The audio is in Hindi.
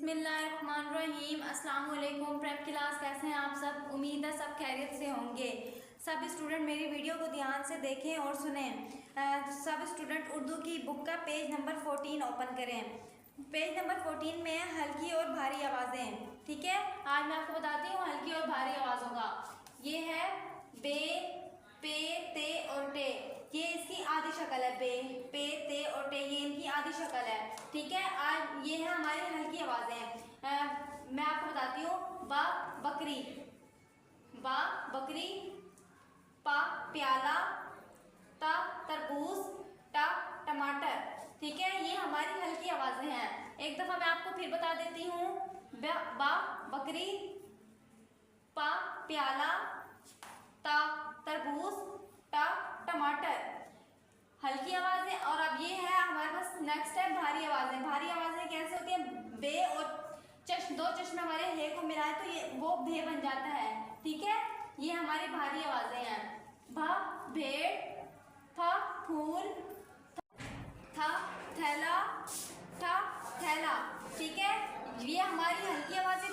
बिस्मिल्लाहिर्रहमानिर्रहीम। अस्सलाम वालेकुम। प्रेप क्लास, कैसे हैं आप सब? उम्मीद है सब खैरियत से होंगे। सब स्टूडेंट मेरी वीडियो को ध्यान से देखें और सुनें। सब स्टूडेंट उर्दू की बुक का पेज नंबर 14 ओपन करें। पेज नंबर 14 में हल्की और भारी आवाज़ें। ठीक है, आज मैं आपको बताती हूँ हल्की और भारी आवाज़ों का। ये है बे, पे, ते और टे। ये इसकी आधी शक्ल है। बे, पे, ते और टे, ये इनकी आधी शक्ल है। ठीक है, आज ये है हमारी हल्की आवाज़ें। मैं आपको बताती हूँ। बा बकरी, बा बकरी, पा प्याला, ता तरबूज, टा टमाटर। ठीक है, ये हमारी हल्की आवाज़ें हैं। एक दफ़ा मैं आपको फिर बता देती हूँ। बा बकरी, पा प्याला, ता तरबूज, टा टमाटर, हल्की आवाज़ें। और अब ये है हमारे पास नेक्स्ट है भारी आवाज़ें। भारी आवाज़ें कैसे होती है? बे और दो चश्मे हमारे हे को मिलाए तो ये वो भे बन जाता है। ठीक है, ये हमारी भारी आवाज़ें हैं। भा भेड़, फा फूल, था थैला, ठा थैला। ठीक है, ये हमारी हल्की आवाज़ें